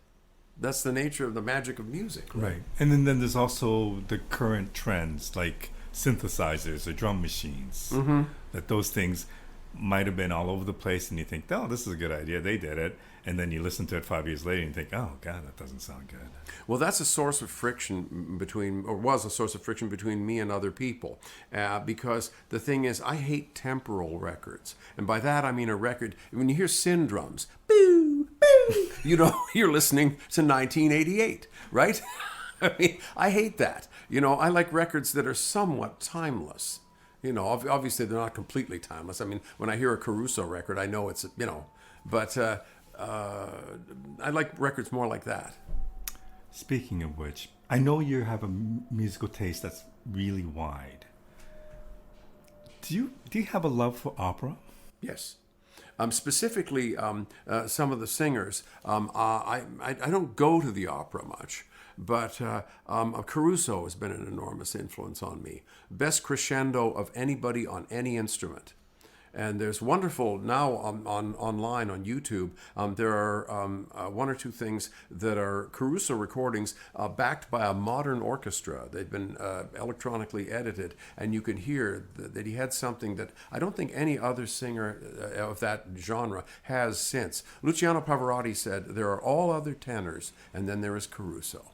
[SPEAKER 1] That's the nature of the magic of music.
[SPEAKER 2] Right. And then there's also the current trends, like synthesizers or drum machines. Mm-hmm. That those things might have been all over the place, and you think, oh, this is a good idea, they did it. And then you listen to it 5 years later and you think, oh, God, that doesn't sound good.
[SPEAKER 1] Well, that's a source of friction was a source of friction between me and other people. Because the thing is, I hate temporal records. And by that, I mean a record, when you hear syndromes, boo, boo, you're listening to 1988, right? I mean, I hate that. I like records that are somewhat timeless. Obviously they're not completely timeless. I mean, when I hear a Caruso record, I know it's, but I like records more like that.
[SPEAKER 2] Speaking of which, I know you have a musical taste that's really wide. Do you have a love for opera?
[SPEAKER 1] Yes. Specifically, some of the singers. I don't go to the opera much, but Caruso has been an enormous influence on me. Best crescendo of anybody on any instrument. And there's wonderful, now online on YouTube, there are one or two things that are Caruso recordings backed by a modern orchestra. They've been electronically edited, and you can hear that he had something that I don't think any other singer of that genre has since. Luciano Pavarotti said, there are all other tenors, and then there is Caruso.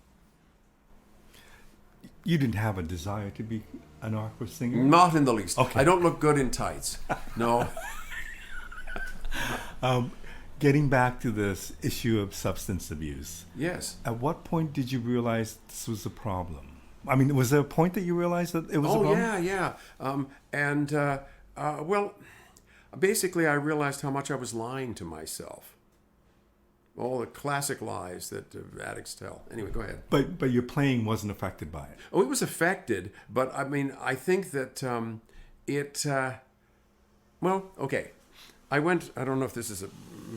[SPEAKER 2] You didn't have a desire to be an opera singer?
[SPEAKER 1] Not in the least.
[SPEAKER 2] Okay.
[SPEAKER 1] I don't look good in tights. No.
[SPEAKER 2] Getting back to this issue of substance abuse.
[SPEAKER 1] Yes.
[SPEAKER 2] At what point did you realize this was a problem? I mean, was there a point that you realized that it was a problem?
[SPEAKER 1] Oh, yeah. Well, basically I realized how much I was lying to myself. All the classic lies that addicts tell. Anyway, go ahead.
[SPEAKER 2] But your playing wasn't affected by it.
[SPEAKER 1] Oh, it was affected, but I mean, I think that well, okay. I don't know if this is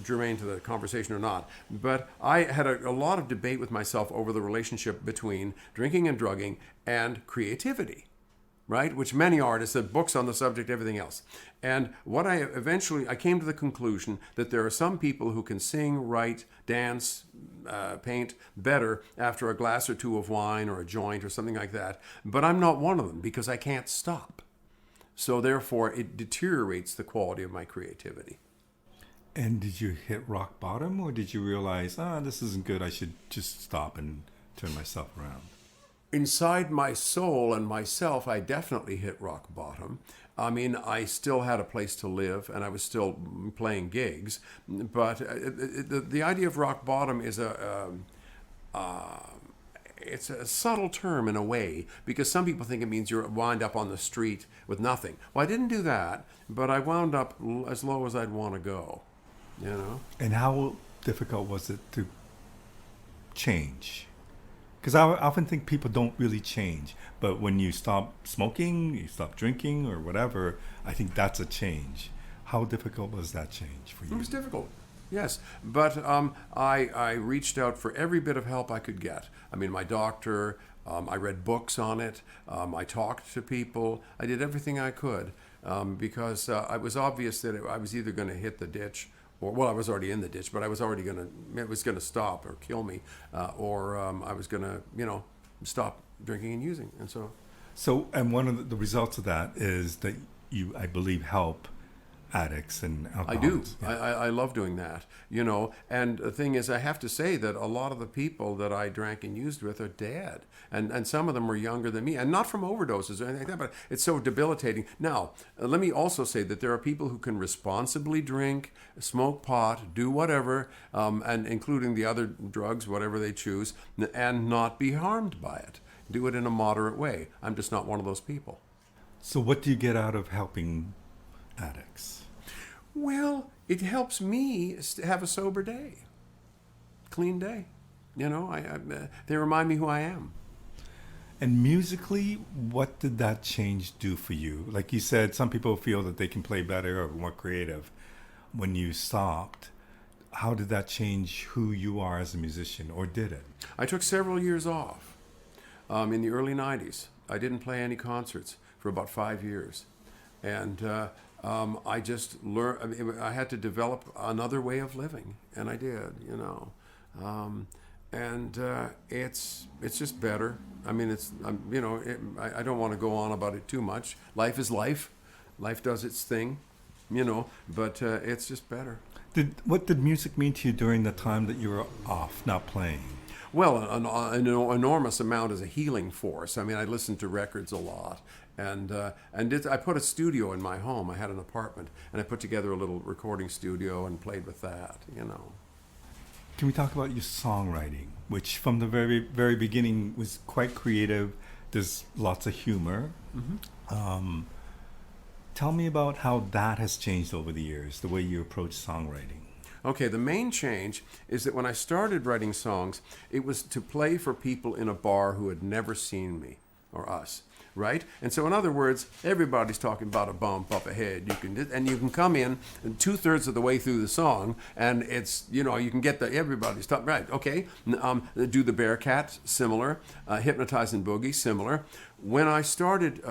[SPEAKER 1] germane to the conversation or not, but I had a lot of debate with myself over the relationship between drinking and drugging and creativity. Right, which many artists have books on the subject, everything else. And what I came to the conclusion that there are some people who can sing, write, dance, paint better after a glass or two of wine or a joint or something like that. But I'm not one of them because I can't stop. So therefore, it deteriorates the quality of my creativity.
[SPEAKER 2] And did you hit rock bottom, or did you realize, this isn't good, I should just stop and turn myself around?
[SPEAKER 1] Inside my soul and myself, I definitely hit rock bottom. I mean, I still had a place to live, and I was still playing gigs. But the idea of rock bottom is it's a subtle term in a way, because some people think it means you wind up on the street with nothing. Well, I didn't do that, but I wound up as low as I'd want to go, you know?
[SPEAKER 2] And how difficult was it to change? Because I often think people don't really change, but when you stop smoking, you stop drinking, or whatever, I think that's a change. How difficult was that change for you?
[SPEAKER 1] It was difficult, yes. But I reached out for every bit of help I could get. I mean, my doctor, I read books on it, I talked to people, I did everything I could, because it was obvious that I was either going to hit the ditch, or, well, I was already in the ditch, but it was going to stop or kill me, or I was going to, stop drinking and using. And
[SPEAKER 2] And one of the results of that is that you, I believe, help addicts and
[SPEAKER 1] I do.
[SPEAKER 2] alcoholics. Yeah.
[SPEAKER 1] I love doing that, And the thing is, I have to say that a lot of the people that I drank and used with are dead. And some of them were younger than me, and not from overdoses or anything like that, but it's so debilitating. Now, let me also say that there are people who can responsibly drink, smoke pot, do whatever, and including the other drugs, whatever they choose, and not be harmed by it. Do it in a moderate way. I'm just not one of those people.
[SPEAKER 2] So what do you get out of helping addicts?
[SPEAKER 1] Well, it helps me have a sober day, clean day. They remind me who I am.
[SPEAKER 2] And musically, what did that change do for you? Like you said, some people feel that they can play better or more creative. When you stopped, how did that change who you are as a musician, or did it?
[SPEAKER 1] I took several years off in the early 90s. I didn't play any concerts for about 5 years. And I just learned, I had to develop another way of living, and I did, it's just better. I mean, I don't want to go on about it too much. Life is life. Life does its thing, but it's just better.
[SPEAKER 2] What did music mean to you during the time that you were off, not playing?
[SPEAKER 1] Well, an enormous amount as a healing force. I mean, I listened to records a lot, and I put a studio in my home. I had an apartment, and I put together a little recording studio and played with that.
[SPEAKER 2] Can we talk about your songwriting, which from the very, very beginning was quite creative? There's lots of humor. Mm-hmm. Tell me about how that has changed over the years, the way you approach songwriting.
[SPEAKER 1] Okay, the main change is that when I started writing songs, it was to play for people in a bar who had never seen me or us, right? And so, in other words, everybody's talking about a bump up ahead. You can come in 2/3 of the way through the song, and it's you can get everybody's talking, right? Okay, Do the Bearcat, similar. Hypnotize and Boogie, similar. When I started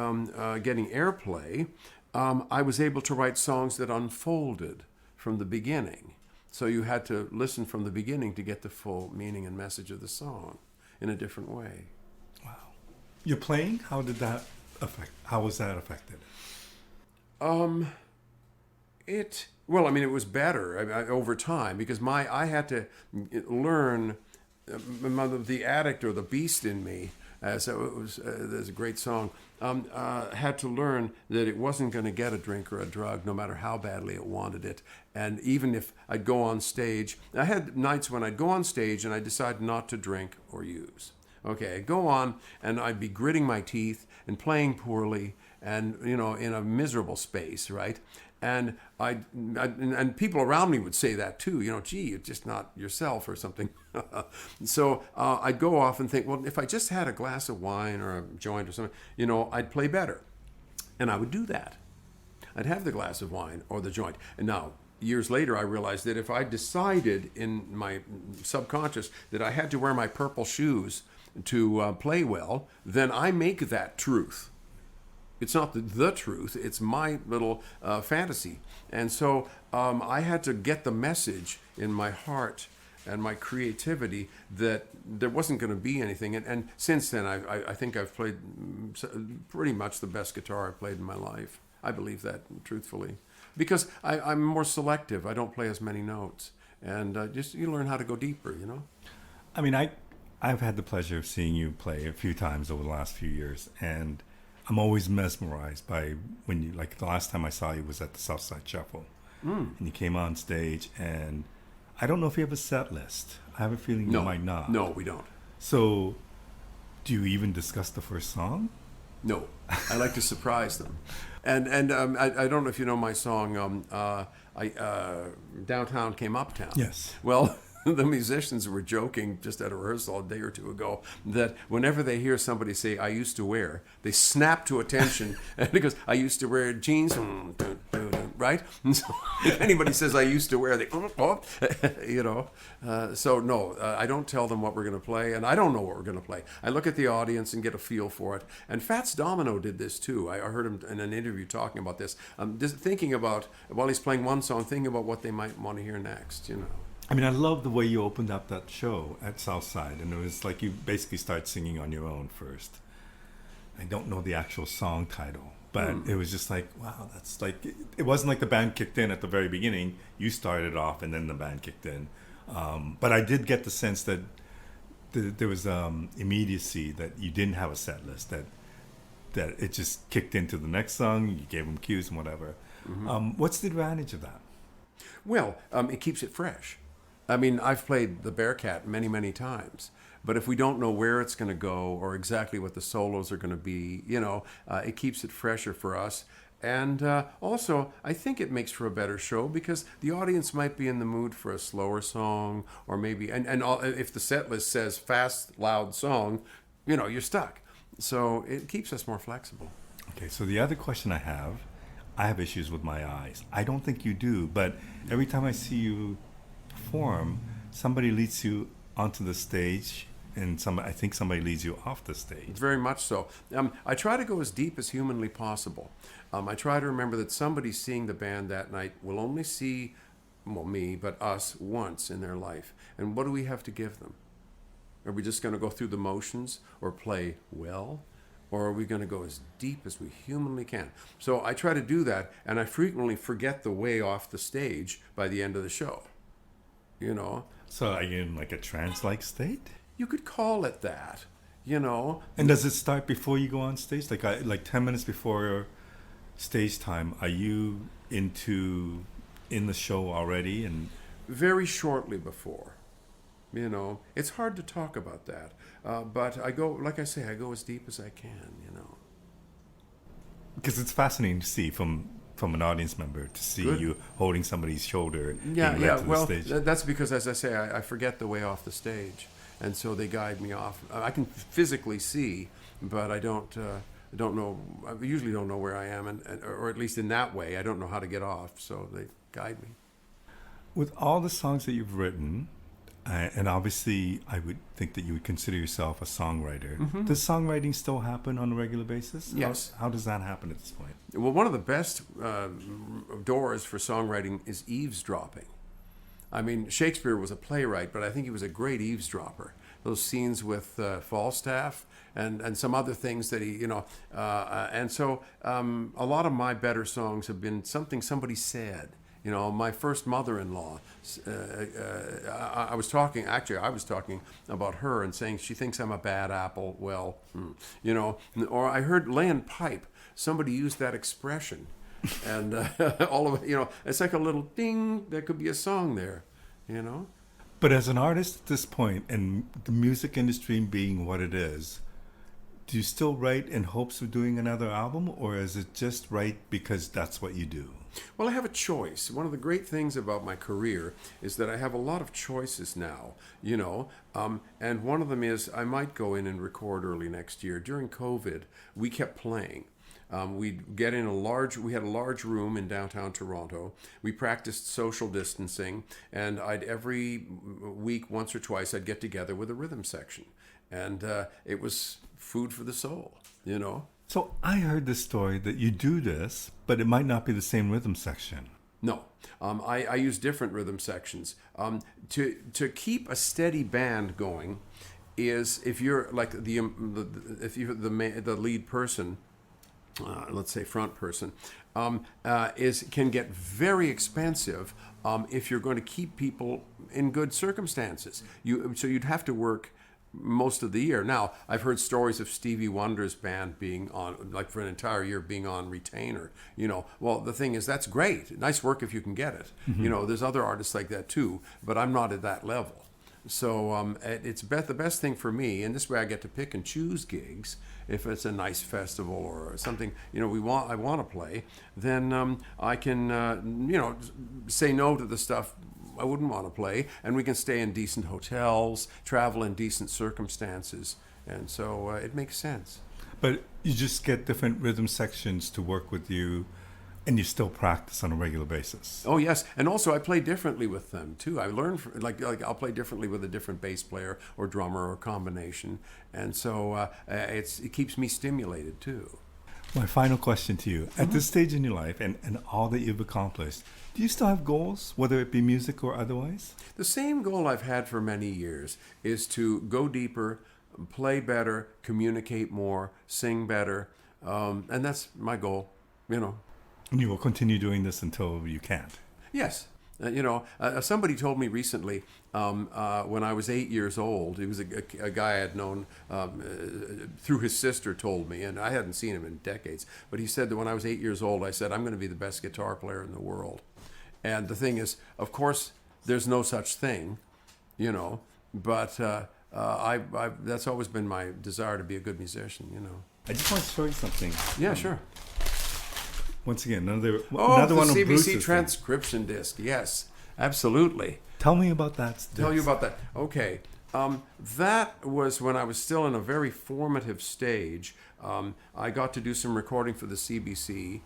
[SPEAKER 1] getting airplay, I was able to write songs that unfolded from the beginning. So you had to listen from the beginning to get the full meaning and message of the song in a different way.
[SPEAKER 2] Wow. Your playing, how was that affected?
[SPEAKER 1] It was better over time, because I had to learn the addict or the beast in me. There's a great song. Had to learn that it wasn't going to get a drink or a drug, no matter how badly it wanted it. And even if I'd go on stage, I had nights when I'd go on stage and I'd decide not to drink or use. Okay, I'd go on and I'd be gritting my teeth and playing poorly and, in a miserable space, right? And and people around me would say that too, gee, you're just not yourself or something. So I'd go off and think, well, if I just had a glass of wine or a joint or something, I'd play better. And I would do that. I'd have the glass of wine or the joint. And now, years later, I realized that if I decided in my subconscious that I had to wear my purple shoes to play well, then I make that truth. It's not the truth. It's my little fantasy. And so I had to get the message in my heart and my creativity that there wasn't going to be anything. And since then, I think I've played pretty much the best guitar I've played in my life. I believe that truthfully, because I'm more selective. I don't play as many notes, and just you learn how to go deeper. You know.
[SPEAKER 2] I mean, I've had the pleasure of seeing you play a few times over the last few years, and I'm always mesmerized by when you, like the last time I saw you was at the Southside Shuffle, and you came on stage, and I don't know if you have a set list. I have a feeling you might not.
[SPEAKER 1] No, we don't.
[SPEAKER 2] So, do you even discuss the first song?
[SPEAKER 1] No, I like to surprise them, and I don't know if you know my song. Downtown came uptown.
[SPEAKER 2] Yes.
[SPEAKER 1] Well, the musicians were joking just at a rehearsal a day or two ago that whenever they hear somebody say "I used to wear," they snap to attention and it goes, "I used to wear jeans," right? And so if anybody says "I used to wear," they you know. So no, I don't tell them what we're going to play, and I don't know what we're going to play. I look at the audience and get a feel for it. And Fats Domino did this too. I heard him in an interview talking about this. Just thinking about while he's playing one song, thinking about what they might want to hear next. You know.
[SPEAKER 2] I mean, I love the way you opened up that show at Southside, and it was like you basically start singing on your own first. I don't know the actual song title, but it was just like, wow, that's like, it wasn't like the band kicked in at the very beginning. You started off, and then the band kicked in. But I did get the sense that there was immediacy, that you didn't have a set list, that it just kicked into the next song, you gave them cues and whatever. What's the advantage of that?
[SPEAKER 1] Well, it keeps it fresh. I mean, I've played the Bearcat many, many times. But if we don't know where it's going to go or exactly what the solos are going to be, you know, it keeps it fresher for us. And also, I think it makes for a better show because the audience might be in the mood for a slower song or maybe, if the set list says fast, loud song, you know, you're stuck. So it keeps us more flexible.
[SPEAKER 2] Okay, so the other question I have issues with my eyes. I don't think you do, but every time I see you perform, somebody leads you onto the stage, and I think somebody leads you off the stage.
[SPEAKER 1] Very much so. I try to go as deep as humanly possible. I try to remember that somebody seeing the band that night will only see, well, me, but us once in their life. And what do we have to give them? Are we just going to go through the motions or play well? Or are we going to go as deep as we humanly can? So I try to do that, and I frequently forget the way off the stage by the end of the show. You know?
[SPEAKER 2] So are you in like a trance-like state?
[SPEAKER 1] You could call it that, you know.
[SPEAKER 2] And does it start before you go on stage? Like 10 minutes before stage time, are you in the show already? And
[SPEAKER 1] very shortly before. You know, it's hard to talk about that. But I go, like I say, I go as deep as I can, you know.
[SPEAKER 2] Because it's fascinating to see from an audience member, to see you holding somebody's shoulder.
[SPEAKER 1] Yeah. Well,
[SPEAKER 2] the stage.
[SPEAKER 1] That's because, as I say, I forget the way off the stage. And so they guide me off. I can physically see, but I don't know. I usually don't know where I am, or at least in that way, I don't know how to get off. So they guide me.
[SPEAKER 2] With all the songs that you've written, and obviously I would think that you would consider yourself a songwriter. Mm-hmm. Does songwriting still happen on a regular basis?
[SPEAKER 1] Yes.
[SPEAKER 2] How does that happen at this point?
[SPEAKER 1] Well, one of the best doors for songwriting is eavesdropping. I mean, Shakespeare was a playwright, but I think he was a great eavesdropper. Those scenes with Falstaff and some other things that he, you know, and so a lot of my better songs have been something somebody said. You know, my first mother-in-law, I was talking about her and saying she thinks I'm a bad apple. Well, you know, or I heard Land Pipe. Somebody used that expression. And all of it, you know, it's like a little ding. There could be a song there, you know.
[SPEAKER 2] But as an artist at this point, and the music industry being what it is, do you still write in hopes of doing another album, or is it just write because that's what you do?
[SPEAKER 1] Well, I have a choice. One of the great things about my career is that I have a lot of choices now, you know, and one of them is I might go in and record early next year. During COVID, we kept playing. We'd get in we had a large room in downtown Toronto. We practiced social distancing, and every week, once or twice, I'd get together with a rhythm section. And it was food for the soul, you know.
[SPEAKER 2] So I heard this story that you do this, but it might not be the same rhythm section.
[SPEAKER 1] No, I use different rhythm sections. To keep a steady band going is if you're like the lead person, let's say front person, can get very expensive if you're going to keep people in good circumstances. So you'd have to work most of the year. Now, I've heard stories of Stevie Wonder's band being on, like for an entire year, being on retainer. Well, the thing is, that's great. Nice work if you can get it. There's other artists like that too, but I'm not at that level. So it's the best thing for me, and this way I get to pick and choose gigs. If it's a nice festival or something, I want to play, then I can, say no to the stuff I wouldn't want to play, and we can stay in decent hotels, travel in decent circumstances, and so it makes sense.
[SPEAKER 2] But you just get different rhythm sections to work with you, and you still practice on a regular basis.
[SPEAKER 1] Oh yes, and also I play differently with them too. I learn like I'll play differently with a different bass player or drummer or combination, and so it keeps me stimulated too.
[SPEAKER 2] My final question to you: at this stage in your life, and all that you've accomplished, do you still have goals, whether it be music or otherwise?
[SPEAKER 1] The same goal I've had for many years is to go deeper, play better, communicate more, sing better, and that's my goal.
[SPEAKER 2] And you will continue doing this until you can't.
[SPEAKER 1] Yes. Somebody told me recently when I was 8 years old, he was a guy I had known through his sister told me, and I hadn't seen him in decades, but he said that when I was 8 years old, I said, I'm going to be the best guitar player in the world. And the thing is, of course, there's no such thing, but that's always been my desire to be a good musician,
[SPEAKER 2] I just want to show you something.
[SPEAKER 1] Yeah, sure.
[SPEAKER 2] Once again, another
[SPEAKER 1] the
[SPEAKER 2] one of
[SPEAKER 1] CBC
[SPEAKER 2] Bruce's
[SPEAKER 1] transcription disc. Yes, absolutely.
[SPEAKER 2] Tell me about that.
[SPEAKER 1] Tell you about that. Okay. That was when I was still in a very formative stage. I got to do some recording for the CBC,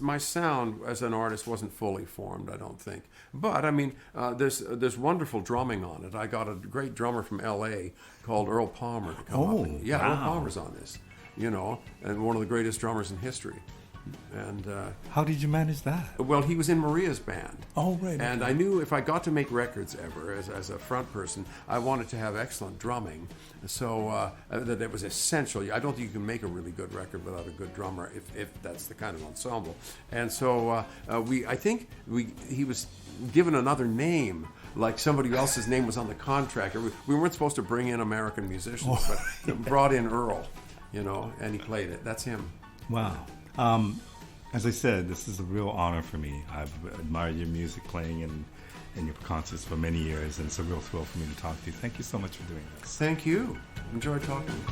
[SPEAKER 1] my sound as an artist wasn't fully formed, I don't think. But I mean, there's wonderful drumming on it. I got a great drummer from L.A. called Earl Palmer to come up.
[SPEAKER 2] Wow.
[SPEAKER 1] Earl Palmer's on this, and one of the greatest drummers in history. And
[SPEAKER 2] how did you manage that?
[SPEAKER 1] well, he was in Maria's band.
[SPEAKER 2] Oh, right.
[SPEAKER 1] And I knew if I got to make records ever as a front person, I wanted to have excellent drumming. So that it was essential. I don't think you can make a really good record without a good drummer if that's the kind of ensemble. And so he was given another name, like somebody else's name was on the contract. We weren't supposed to bring in American musicians, but brought in Earl, and he played it. That's him.
[SPEAKER 2] Wow. As I said, this is a real honor for me. I've admired your music playing and your concerts for many years, and it's a real thrill for me to talk to you. Thank you so much for doing this.
[SPEAKER 1] Thank you. Enjoyed talking.